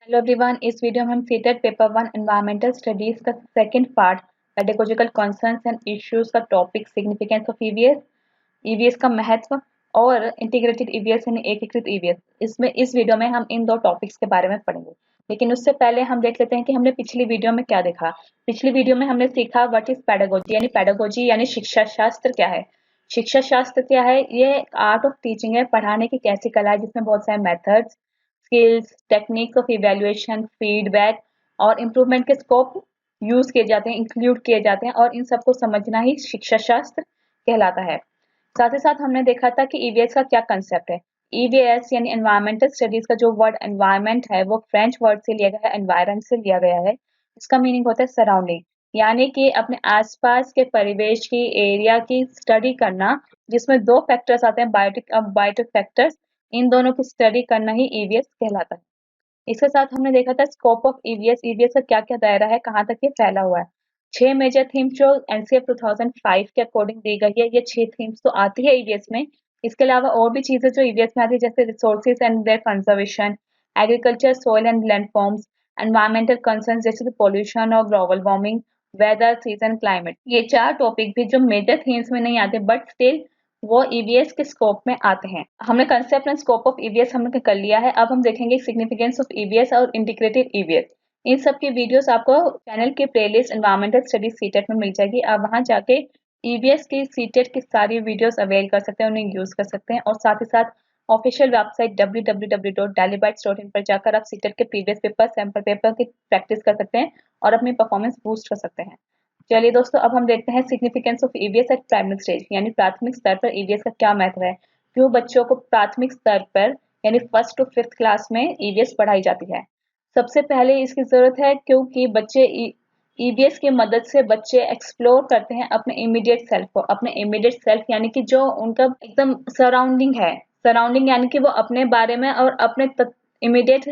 Hello everyone, इस video में हम सीटेट पेपर 1 एनवायरमेंटल स्टडीज का second part pedagogical concerns and issues का topic significance of EVS, EVS का महत्व और इंटीग्रेटेड ईवीएस यानी एकीकृत ईवीएस। इस वीडियो में हम इन दो टॉपिक्स के बारे में पढ़ेंगे, लेकिन उससे पहले हम देख लेते हैं कि हमने पिछली वीडियो में क्या देखा। पिछली वीडियो में हमने सीखा व्हाट इज पेडागोजी यानी शिक्षा शास्त्र क्या है। शिक्षा शास्त्र क्या है? ये आर्ट ऑफ टीचिंग है, पढ़ाने की कैसी कला है, जिसमें बहुत सारे methods, skills, techniques of evaluation, feedback और इम्प्रूवमेंट के स्कोप यूज किए जाते हैं, इंक्लूड किए जाते हैं, और इन सबको समझना ही शिक्षा शास्त्र कहलाता है। साथ ही साथ हमने देखा था कि ईवीएस का क्या कंसेप्ट है। ईवीएस यानी एनवायरमेंटल स्टडीज का जो वर्ड एनवायरमेंट है वो फ्रेंच वर्ड से लिया गया है, एनवायरन से लिया गया है। इसका मीनिंग होता है सराउंडिंग, यानी कि अपने आसपास के परिवेश की, एरिया की स्टडी करना, जिसमें दो फैक्टर्स आते हैं, बायोटिक और बायोटिक फैक्टर्स। इन दोनों की स्टडी करना ही ईवीएस कहलाता है। इसके साथ हमने देखा था स्कोप ऑफ ईवीएस, ईवीएस का क्या क्या दायरा है, कहाँ तक ये फैला हुआ है। 6 मेजर थीम्स जो एनसीएफ 2005 के अकॉर्डिंग दी गई है, ये 6 थीम्स तो आती है ईवीएस में। इसके अलावा और भी चीजें जो ईवीएस में आती है, जैसे resources and their conservation, agriculture, soil and land forms, environmental concern जैसे पोल्यूशन और global warming, weather, season, climate. ये 4 टॉपिक भी जो मेजर थीम्स में नहीं आते बट स्टिल वो ईवीएस के स्कोप में आते हैं। हमने concept and scope of EVS हमने कर लिया है। अब हम देखेंगे सिग्निफिकेंस ऑफ ईवीएस और इंटीग्रेटेड ईवीएस। इन सब की वीडियोस आपको चैनल की प्लेलिस्ट एनवायरमेंटल स्टडीज सीटेट में मिल जाएगी। आप वहां जाके ईवीएस की सीटेट की सारी वीडियोस अवेल कर सकते हैं, उन्हें यूज कर सकते हैं, और साथ ही साथ ऑफिशियल वेबसाइट www.dailybytes.in पर जाकर आप सीटेट के प्रीवियस पेपर, सैंपल पेपर की प्रैक्टिस कर सकते हैं और अपनी परफॉर्मेंस बूस्ट कर सकते हैं। चलिए दोस्तों, अब हम देखते हैं significance of EVS eight primary stage, यानी प्राथमिक स्तर पर ईवीएस का क्या महत्व है। क्यों बच्चों को प्राथमिक स्तर पर यानी 1st to 5th क्लास में ईवीएस पढ़ाई जाती है। सबसे पहले इसकी जरूरत है क्योंकि बच्चे ईवीएस की मदद से बच्चे एक्सप्लोर करते हैं अपने इमीडिएट सेल्फ को। अपने इमीडिएट सेल्फ यानी कि जो उनका एकदम सराउंडिंग है, सराउंडिंग यानी कि वो अपने बारे में और अपने इमीडिएट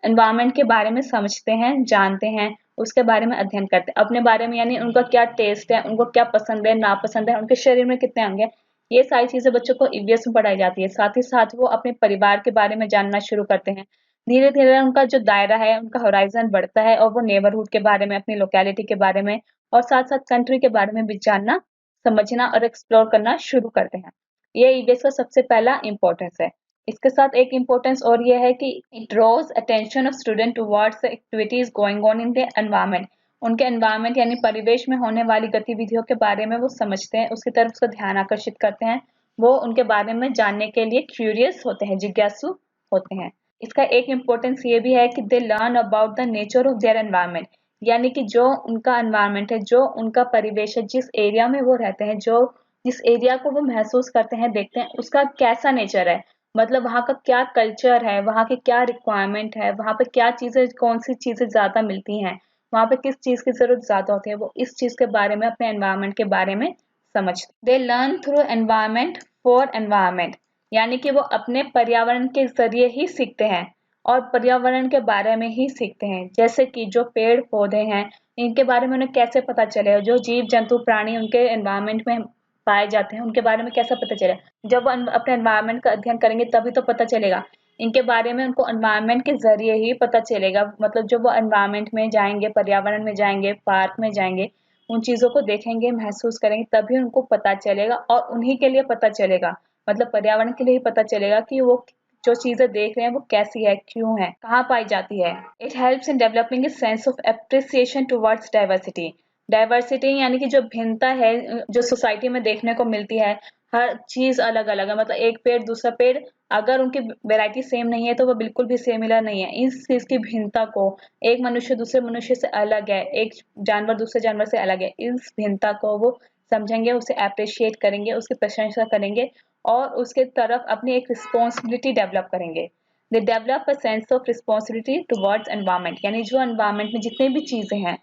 एनवायरनमेंट के बारे में समझते हैं, जानते हैं, उसके बारे में अध्ययन करते हैं। अपने बारे में यानी उनका क्या टेस्ट है, उनको क्या पसंद है, नापसंद है, उनके शरीर में कितने अंग हैं, ये सारी चीजें बच्चों को ईवीएस में पढ़ाई जाती है। साथ ही साथ वो अपने परिवार के बारे में जानना शुरू करते हैं। धीरे धीरे उनका जो दायरा है, उनका होराइजन बढ़ता है और वो नेबरहुड के बारे में, अपनी लोकेलिटी के बारे में और साथ साथ कंट्री के बारे में भी जानना, समझना और एक्सप्लोर करना शुरू करते हैं। ये ईवीएस का सबसे पहला इंपॉर्टेंस है। इसके साथ एक इम्पोर्टेंस और ये है कि it draws attention of student towards the activities going on in the environment. उनके एनवायरनमेंट यानी परिवेश में होने वाली गतिविधियों के बारे में वो समझते हैं, उसकी तरफ उसका ध्यान आकर्षित करते हैं। वो उनके बारे में जानने के लिए क्यूरियस होते हैं, जिज्ञासु होते हैं। इसका एक इम्पोर्टेंस ये भी है कि they learn about the nature of their environment, यानी कि जो उनका एनवायरनमेंट है, जो उनका परिवेश है, जिस एरिया में वो रहते हैं, जो जिस एरिया को वो महसूस करते हैं, देखते हैं, उसका कैसा नेचर है, मतलब वहाँ का क्या कल्चर है, वहाँ की क्या रिक्वायरमेंट है, वहाँ पे क्या चीजें, कौन सी चीजें ज्यादा मिलती हैं, वहाँ पे किस चीज की जरूरत ज्यादा होती है, वो इस चीज के बारे में, अपने एनवायरनमेंट के बारे में समझते। They learn through environment for environment, यानी कि वो अपने पर्यावरण के जरिए ही सीखते हैं और पर्यावरण के बारे में ही सीखते हैं। जैसे कि जो पेड़ पौधे हैं, इनके बारे में उन्हें कैसे पता चले, जो जीव जंतु प्राणी उनके एनवायरनमेंट में पाए जाते हैं, उनके बारे में कैसा पता चले। जब वो अपने एनवायरनमेंट का अध्ययन करेंगे तभी तो पता चलेगा। इनके बारे में उनको एनवायरनमेंट के जरिए ही पता चलेगा, मतलब जब वो एनवायरनमेंट में जाएंगे, पर्यावरण में जाएंगे, पार्क में जाएंगे, उन चीजों को देखेंगे, महसूस करेंगे, तभी उनको पता चलेगा और उन्हीं के लिए पता चलेगा, मतलब पर्यावरण के लिए ही पता चलेगा कि वो जो चीजें देख रहे हैं वो कैसी है, क्यों है, कहाँ पाई जाती है। It helps in developing a sense of appreciation towards diversity. Diversity यानी कि जो भिन्नता है, जो सोसाइटी में देखने को मिलती है, हर चीज अलग अलग है, मतलब एक पेड़ दूसरा पेड़, अगर उनकी वैरायटी सेम नहीं है तो वो बिल्कुल भी सिमिलर नहीं है। इस चीज की भिन्नता को, एक मनुष्य दूसरे मनुष्य से अलग है, एक जानवर दूसरे जानवर से अलग है, इस भिन्नता को वो समझेंगे, उसे अप्रिशिएट करेंगे, उसकी प्रशंसा करेंगे और उसके तरफ अपनी एक रिस्पॉन्सिबिलिटी डेवलप करेंगे। They develop a sense of responsibility towards environment, यानी जो एनवायरनमेंट में जितनी भी चीजें हैं,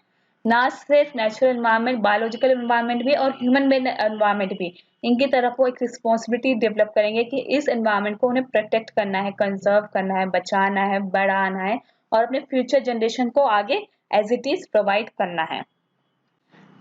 ना सिर्फ नेचुरल एनवायरनमेंट, बायोलॉजिकल एनवायरनमेंट भी और ह्यूमन मेड एनवायरनमेंट भी, इनकी तरफ वो एक रिस्पॉन्सिबिलिटी डेवलप करेंगे कि इस एनवायरनमेंट को उन्हें प्रोटेक्ट करना है, कंजर्व करना है, बचाना है, बढ़ाना है और अपने फ्यूचर जनरेशन को आगे एज इट इज प्रोवाइड करना है।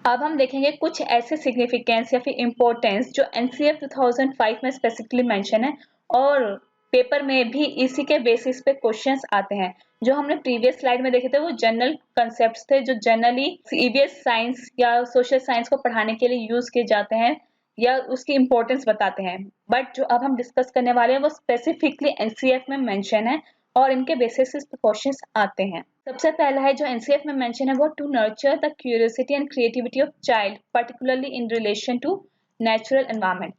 अब हम देखेंगे कुछ ऐसे सिग्निफिकेंस या फिर इम्पोर्टेंस जो एनसीएफ 2005 में स्पेसिफिकली मेंशन है और पेपर में भी इसी के बेसिस पे क्वेश्चंस आते हैं, जो हमने प्रीवियस स्लाइड में देखे थे वो जनरल कंसेप्ट्स थे जो जनरली ईवीएस साइंस या सोशल साइंस को पढ़ाने के लिए यूज किए जाते हैं या उसकी इंपॉर्टेंस बताते हैं। बट जो अब हम डिस्कस करने वाले हैं वो स्पेसिफिकली एनसीएफ में मेंशन है और इनके बेसिस पे क्वेश्चंस आते हैं। सबसे पहला है जो एनसीएफ में मेंशन है वो to nurture the curiosity and creativity of child particularly in relation to natural environment.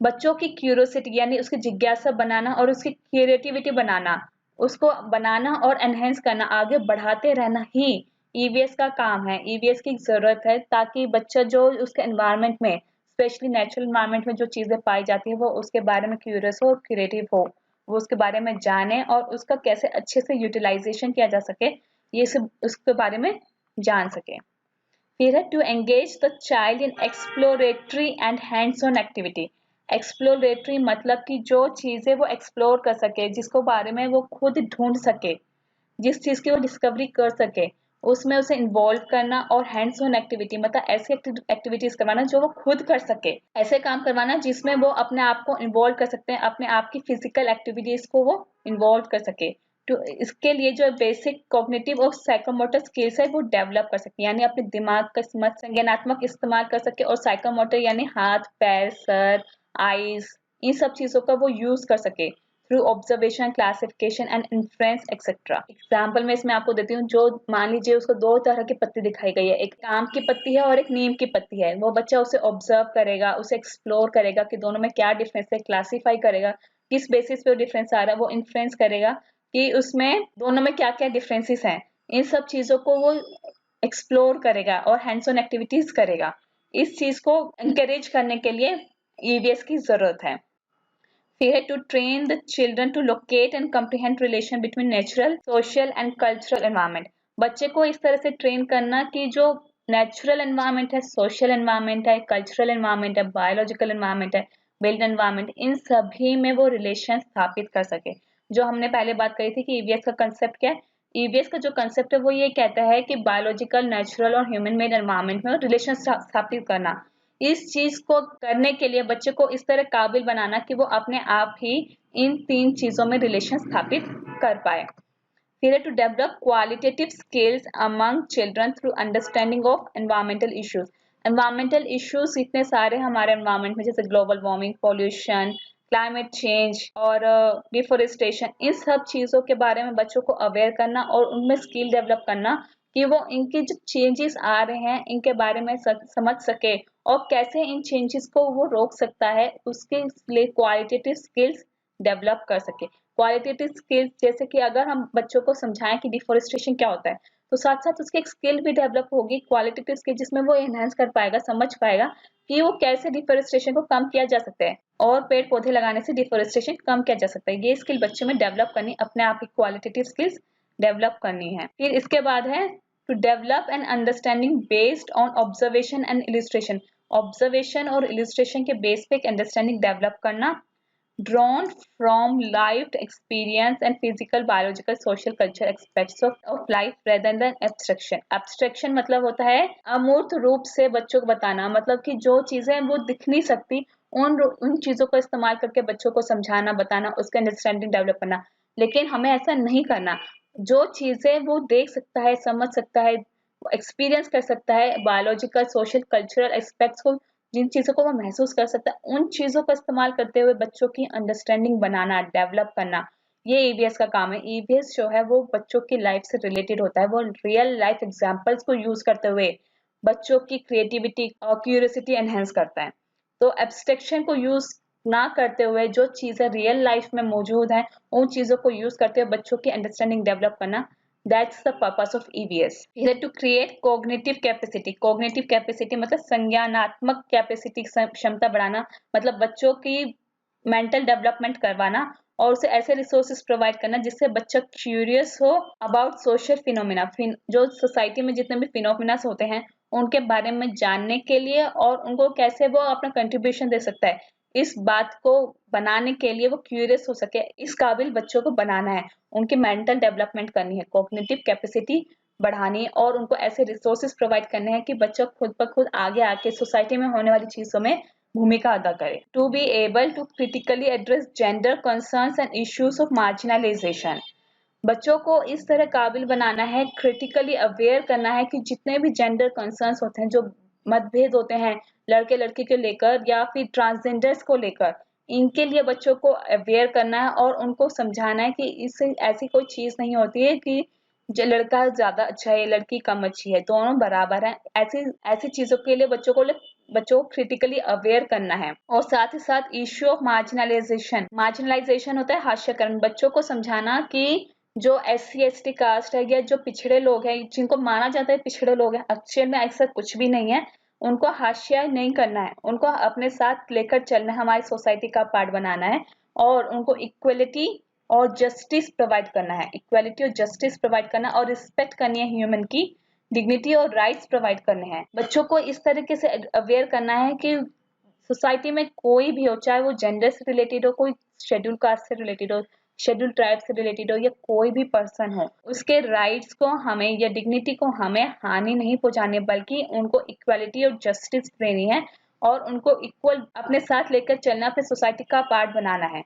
बच्चों की क्यूरियोसिटी यानी उसकी जिज्ञासा बनाना और उसकी क्रिएटिविटी बनाना, उसको बनाना और एनहेंस करना, आगे बढ़ाते रहना ही ईवीएस का काम है। ईवीएस की जरूरत है ताकि बच्चा जो उसके एनवायरनमेंट में, स्पेशली नेचुरल एनवायरनमेंट में जो चीजें पाई जाती है वो उसके बारे में क्यूरियस हो और क्रिएटिव हो, वो उसके बारे में जाने और उसका कैसे अच्छे से यूटिलाइजेशन किया जा सके ये सब उसके बारे में जान सके। फिर है to engage the child in exploratory and hands on activity. Exploratory मतलब कि जो चीजें वो एक्सप्लोर कर सके, जिसको बारे में वो खुद ढूंढ सके, जिस चीज की वो डिस्कवरी कर सके, उसमें उसे इन्वॉल्व करना। और हैंड्स ऑन एक्टिविटी मतलब ऐसी एक्टिविटीज करवाना जो वो खुद कर सके, ऐसे काम करवाना जिसमें वो अपने आप को इन्वॉल्व कर सकते हैं, अपने आप की फिजिकल एक्टिविटीज को वो इन्वॉल्व कर सके। तो इसके लिए जो बेसिक कॉग्निटिव और साइकोमोटर स्किल्स है वो डेवलप कर सकते हैं, यानी अपने दिमाग का संज्ञानात्मक इस्तेमाल कर सके और साइकोमोटर यानी हाथ पैर सर आईज इन सब चीजों का वो यूज कर सके through observation classification and inference etcetera. Example मैं इसमें आपको देती हूँ। जो मान लीजिए उसको दो तरह की पत्ती दिखाई गई है, एक आम की पत्ती है और एक नीम की पत्ती है। वो बच्चा उसे ऑब्जर्व करेगा, उसे एक्सप्लोर करेगा कि दोनों में क्या डिफरेंस है, क्लासीफाई करेगा किस बेसिस पे डिफरेंस आ रहा है, वो इन्फ्रेंस करेगा कि उसमें दोनों में क्या क्या डिफरेंसेस हैं। इन सब चीजों को वो एक्सप्लोर करेगा और हैंड्स ऑन एक्टिविटीज करेगा। इस चीज को encourage करने के लिए ईवीएस की जरूरत है। फिर है to train the children to locate and comprehend relation between natural social and cultural environment. बच्चे को इस तरह से ट्रेन करना कि जो नेचुरल एनवायरनमेंट है, सोशल एनवायरनमेंट है, कल्चरल एनवायरनमेंट है, बायोलॉजिकल एनवायरनमेंट है, बिल्ड एनवायरनमेंट, इन सभी में वो रिलेशन स्थापित कर सके। जो हमने पहले बात करी थी कि ईवीएस का कंसेप्ट क्या है। ईवीएस का जो कंसेप्ट है वो ये कहता है कि बायोलॉजिकल, नेचुरल और ह्यूमन मेड एनवायरनमेंट में रिलेशन स्थापित करना। इस चीज को करने के लिए बच्चे को इस तरह काबिल बनाना कि वो अपने आप ही इन तीन चीजों में रिलेशन स्थापित कर पाए। फिर to develop qualitative skills among children through understanding of environmental issues. Environmental issues इतने सारे हमारे एनवायरमेंट में, जैसे global warming, pollution, climate change और डिफोरेस्टेशन, इन सब चीजों के बारे में बच्चों को अवेयर करना और उनमें स्किल डेवलप करना कि वो इनके जो चेंजेस आ रहे हैं इनके बारे में समझ सके और कैसे इन चेंजेस को वो रोक सकता है, उसके लिए क्वालिटेटिव स्किल्स डेवलप कर सके। क्वालिटेटिव स्किल्स जैसे कि अगर हम बच्चों को समझाएं कि डिफोरेस्टेशन क्या होता है, तो साथ साथ उसकी एक स्किल भी डेवलप होगी, क्वालिटेटिव स्किल, जिसमें वो एनहांस कर पाएगा, समझ पाएगा कि वो कैसे डिफोरेस्टेशन को कम किया जा सकता है और पेड़ पौधे लगाने से डिफोरेस्टेशन कम किया जा सकता है। ये स्किल बच्चे में डेवलप करनी, अपने आप की क्वालिटेटिव स्किल्स डेवलप करनी है। फिर इसके बाद है to develop an understanding based on observation and illustration. Observation और इलिस्ट्रेशन के बेस पे एक अंडरस्टैंडिंग डेवलप करना, drawn from lived experience and physical, biological, social, cultural aspects of life rather than abstraction. Abstraction मतलब होता है अमूर्त रूप से बच्चों को बताना, मतलब कि जो चीजें वो दिख नहीं सकती उन चीजों को इस्तेमाल करके बच्चों को समझाना, बताना, उसका अंडरस्टैंडिंग डेवलप करना। लेकिन हमें ऐसा नहीं करना। जो चीजें वो देख सकता है, समझ सकता है, एक्सपीरियंस कर सकता है, बायोलॉजिकल, सोशल, कल्चरल एस्पेक्ट्स को, जिन चीजों को वो महसूस कर सकता है, उन चीजों का इस्तेमाल करते हुए बच्चों की अंडरस्टैंडिंग बनाना, डेवलप करना, ये ईवीएस का काम है। ईवीएस जो है वो बच्चों की लाइफ से रिलेटेड होता है। वो रियल लाइफ एग्जांपल्स को यूज करते हुए बच्चों की क्रिएटिविटी और क्यूरियोसिटी एनहेंस करता है। तो एब्स्ट्रैक्शन को यूज ना करते हुए जो चीजें रियल लाइफ में मौजूद हैं उन चीजों को यूज करते हुए बच्चों की अंडरस्टैंडिंग डेवलप करना, that's the purpose of EVS. Here to create cognitive capacity. Cognitive capacity मतलब संज्ञानात्मक कैपेसिटी, क्षमता बढ़ाना, मतलब बच्चों की मेंटल डेवलपमेंट करवाना और उसे ऐसे रिसोर्सेज प्रोवाइड करना जिससे बच्चा क्यूरियस हो अबाउट सोशल फिनोमिना, जो सोसाइटी में जितने भी फिनोमिना होते हैं उनके बारे में जानने के लिए और उनको कैसे वो अपना कंट्रीब्यूशन दे सकता है, इस बात को बनाने के लिए वो क्यूरियस हो सके, इस काबिल बच्चों को बनाना है, उनकी मेंटल डेवलपमेंट करनी है, कॉग्निटिव कैपेसिटी बढ़ानी और उनको ऐसे रिसोर्सेज प्रोवाइड करने हैं कि बच्चा खुद ब खुद आगे आके सोसाइटी में होने वाली चीजों में भूमिका अदा करे। To be able to critically address gender concerns and issues of marginalization. बच्चों को इस तरह काबिल बनाना है, क्रिटिकली अवेयर करना है कि जितने भी जेंडर कंसर्न्स होते हैं, जो मतभेद होते हैं लड़के लड़की को लेकर या फिर ट्रांसजेंडर्स को लेकर, इनके लिए बच्चों को अवेयर करना है और उनको समझाना है कि इससे ऐसी कोई चीज नहीं होती है कि जो लड़का ज्यादा अच्छा है लड़की कम अच्छी है, दोनों बराबर हैं। ऐसी ऐसी चीजों के लिए बच्चों को क्रिटिकली अवेयर करना है। और साथ ही साथ इश्यू ऑफ मार्जिनलाइजेशन होता है हास्यकरण। बच्चों को समझाना कि जो SC ST कास्ट है या जो पिछड़े लोग हैं, जिनको माना जाता है पिछड़े लोग हैं, एक्चुअल में ऐसा कुछ भी नहीं है। उनको हाशिया नहीं करना है, उनको अपने साथ लेकर चलना है, हमारी सोसाइटी का पार्ट बनाना है और उनको इक्वलिटी और जस्टिस प्रोवाइड करना है। इक्वलिटी और जस्टिस प्रोवाइड करना और रिस्पेक्ट करनी है ह्यूमन की डिग्निटी और राइट्स प्रोवाइड करने हैं। बच्चों को इस तरीके से अवेयर करना है कि सोसाइटी में कोई भी हो, चाहे वो जेंडर से रिलेटेड हो, कोई शेड्यूल कास्ट से रिलेटेड हो, शेड्यूल ट्राइब से रिलेटेड हो या कोई भी पर्सन हो, उसके राइट्स को हमें या डिग्निटी को हमें हानि नहीं पहुंचानी, बल्कि उनको इक्वालिटी और जस्टिस देनी है और उनको इक्वल अपने साथ लेकर चलना, अपने सोसाइटी का पार्ट बनाना है।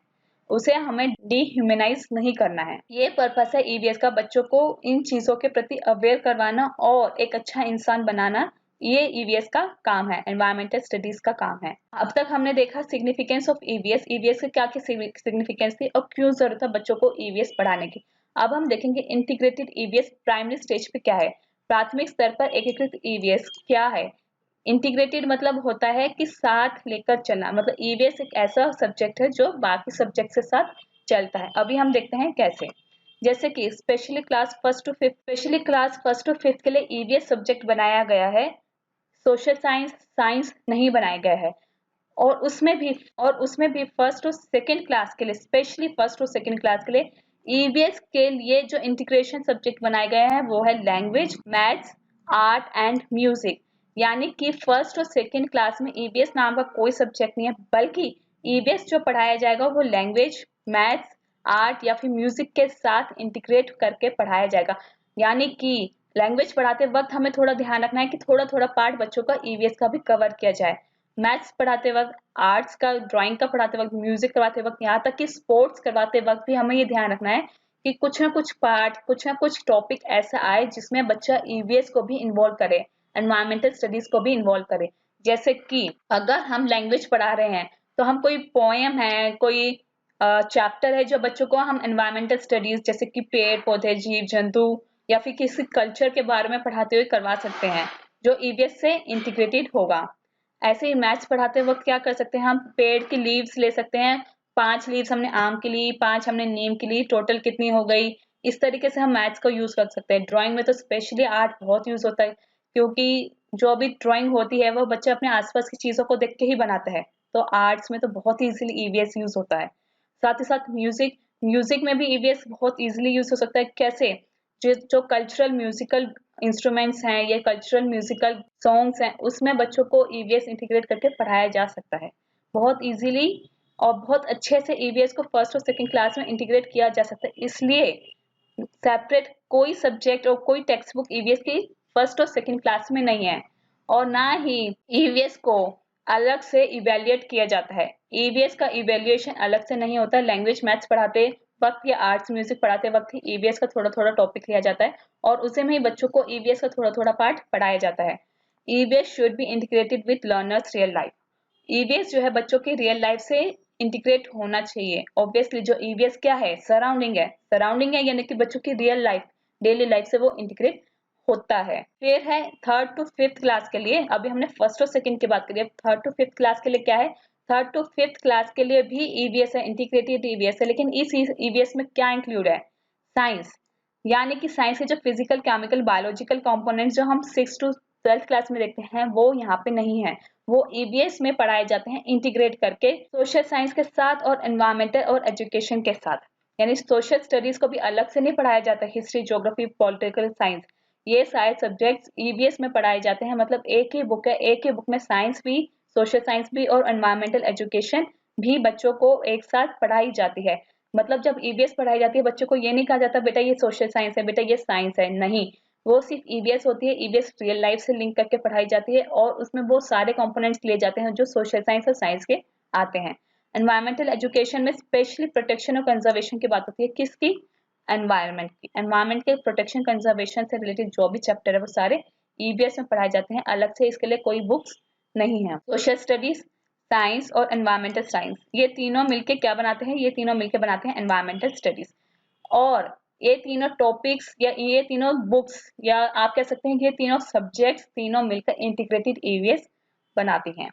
उसे हमें डिह्यूमनाइज नहीं करना है। ये पर्पस है EVS का, बच्चों को इन चीजों के प्रति अवेयर करवाना और एक अच्छा इंसान बनाना। ये EVS का काम है, एनवायरमेंटल स्टडीज का काम है। अब तक हमने देखा सिग्निफिकेंस ऑफ EVS, EVS की क्या क्या सिग्निफिकेंस थी और क्यों जरूरत है बच्चों को EVS पढ़ाने की। अब हम देखेंगे इंटीग्रेटेड EVS प्राइमरी स्टेज पे क्या है, प्राथमिक स्तर पर एकीकृत EVS क्या है। इंटीग्रेटेड मतलब होता है कि साथ लेकर चलना, मतलब EVS एक ऐसा सब्जेक्ट है जो बाकी सब्जेक्ट के साथ चलता है। अभी हम देखते हैं कैसे। जैसे कि specially class first to fifth के लिए EVS सब्जेक्ट बनाया गया है, सोशल साइंस नहीं बनाया गया है। और उसमें भी फर्स्ट और सेकंड क्लास के लिए, स्पेशली फर्स्ट और सेकंड क्लास के लिए EVS के लिए जो इंटीग्रेशन सब्जेक्ट बनाए गए हैं वो है language, maths, art and music. यानी कि फर्स्ट और सेकंड क्लास में EVS नाम का कोई सब्जेक्ट नहीं है, बल्कि EVS जो पढ़ाया जाएगा वो लैंग्वेज, मैथ्स, आर्ट या फिर म्यूजिक के साथ इंटीग्रेट करके पढ़ाया जाएगा। यानी कि लैंग्वेज पढ़ाते वक्त हमें थोड़ा ध्यान रखना है कि थोड़ा थोड़ा पार्ट बच्चों का EVS का भी कवर किया जाए। मैथ्स पढ़ाते वक्त, आर्ट्स का, ड्राइंग का पढ़ाते वक्त, म्यूजिक करवाते वक्त, यहाँ तक कि स्पोर्ट्स करवाते वक्त भी हमें ये ध्यान रखना है कि कुछ ना कुछ पार्ट, कुछ ना कुछ टॉपिक ऐसा आए जिसमें बच्चा EVS को भी इन्वॉल्व करे, एनवायरमेंटल स्टडीज को भी इन्वॉल्व करे। जैसे कि अगर हम लैंग्वेज पढ़ा रहे हैं तो हम कोई पोएम है, कोई चैप्टर है जो बच्चों को हम एनवायरमेंटल स्टडीज जैसे कि पेड़ पौधे, जीव जंतु या फिर किसी कल्चर के बारे में पढ़ाते हुए करवा सकते हैं, जो EVS से इंटीग्रेटेड होगा। ऐसे ही मैथ्स पढ़ाते वक्त क्या कर सकते हैं, हम पेड़ की लीव्स ले सकते हैं, 5 लीव्स हमने आम की ली, 5 हमने नीम की ली, टोटल कितनी हो गई। इस तरीके से हम मैथ्स को यूज कर सकते हैं। ड्राइंग में तो स्पेशली आर्ट बहुत यूज होता है, क्योंकि जो भी ड्राइंग होती है वो बच्चा अपने आसपास की चीजों को देख के ही बनाता है, तो आर्ट्स में तो बहुत ही इजीली EVS यूज होता है। साथ ही साथ म्यूजिक, म्यूजिक में भी EVS बहुत इजीली यूज हो सकता है। कैसे, जो कल्चरल म्यूजिकल इंस्ट्रूमेंट्स हैं, ये कल्चरल म्यूजिकल सॉन्ग्स हैं, उसमें बच्चों को EVS इंटीग्रेट करके पढ़ाया जा सकता है बहुत इजीली। और बहुत अच्छे से EVS को फर्स्ट और सेकंड क्लास में इंटीग्रेट किया जा सकता है। इसलिए सेपरेट कोई सब्जेक्ट और कोई टेक्स्ट बुक EVS की फर्स्ट और सेकंड क्लास में नहीं है, और ना ही EVS को अलग से इवेल्युएट किया जाता है। EVS का इवेल्युएशन अलग से नहीं होता। लैंग्वेज, मैथ्स पढ़ाते वक्त या आर्ट्स म्यूजिक पढ़ाते वक्त ही EVS का थोड़ा थोड़ा टॉपिक लिया जाता है और उसे में ही बच्चों को EVS का थोड़ा थोड़ा पार्ट पढ़ाया जाता है। EVS should be integrated with learners real life. EVS जो है बच्चों की रियल लाइफ से इंटीग्रेट होना चाहिए। ऑब्वियसली जो EVS क्या है, सराउंडिंग है, यानी कि बच्चों की रियल लाइफ, डेली लाइफ से वो इंटीग्रेट होता है। फिर है थर्ड टू फिफ्थ क्लास के लिए। अभी हमने फर्स्ट और सेकंड की बात करी, अब थर्ड टू फिफ्थ क्लास के लिए क्या है। थर्ड टू फिफ्थ क्लास के लिए भी EVS है, इंटीग्रेटेड EVS है, लेकिन इस EVS में क्या इंक्लूड है, साइंस। यानी कि साइंस के जो फिजिकल, केमिकल, बायोलॉजिकल कंपोनेंट्स जो हम 6 to 12 क्लास में देखते हैं वो यहाँ पे नहीं है, वो EVS में पढ़ाए जाते हैं इंटीग्रेट करके सोशल साइंस के साथ और एनवायरमेंटल और एजुकेशन के साथ। यानी सोशल स्टडीज को भी अलग से नहीं पढ़ाया जाता, हिस्ट्री, ज्योग्राफी, पॉलिटिकल साइंस, ये सारे सब्जेक्ट्स EVS में पढ़ाए जाते हैं। मतलब एक ही बुक है, एक ही बुक में साइंस भी, सोशल साइंस भी और एनवायरमेंटल एजुकेशन भी बच्चों को एक साथ पढ़ाई जाती है। मतलब जब EVS पढ़ाई जाती है बच्चों को ये नहीं कहा जाता बेटा ये सोशल साइंस है, बेटा ये साइंस है, नहीं, वो सिर्फ EVS होती है। EVS रियल लाइफ से लिंक करके पढ़ाई जाती है और उसमें वो सारे कंपोनेंट्स लिए जाते हैं जो सोशल साइंस और साइंस के आते हैं। एनवायरमेंटल एजुकेशन में स्पेशली प्रोटेक्शन और कंजर्वेशन की बात होती है, किसकी, एनवायरनमेंट की। एनवायरनमेंट के प्रोटेक्शन कंजर्वेशन से रिलेटेड जो भी चैप्टर है वो सारे ईवीएस में पढ़ाए जाते हैं, अलग से इसके लिए कोई बुक्स नहीं है। सोशल स्टडीज, साइंस और एनवायरमेंटल साइंस, ये तीनों मिलके क्या बनाते हैं, ये तीनों मिलके बनाते हैं एनवायरमेंटल स्टडीज। और ये तीनों टॉपिक्स या ये तीनों बुक्स या आप कह सकते हैं कि ये तीनों सब्जेक्ट्स तीनों मिलकर इंटीग्रेटेड ईवीएस बनाती हैं।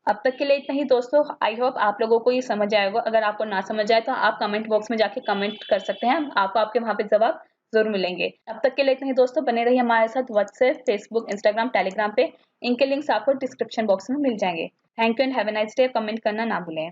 अब तक के लिए इतना ही दोस्तों। आई होप आप लोगों को ये समझ आएगा। अगर आपको ना समझ आए तो आप कमेंट बॉक्स में जाके कमेंट कर सकते हैं, आपको आपके वहां पे जवाब जरूर मिलेंगे। अब तक के लिए इतना ही दोस्तों, बने रहिए हमारे साथ व्हाट्सएप, फेसबुक, इंस्टाग्राम, टेलीग्राम पे। इनके लिंक्स आपको डिस्क्रिप्शन बॉक्स में मिल जाएंगे। Thank you and have a nice day. Comment करना ना भूलें।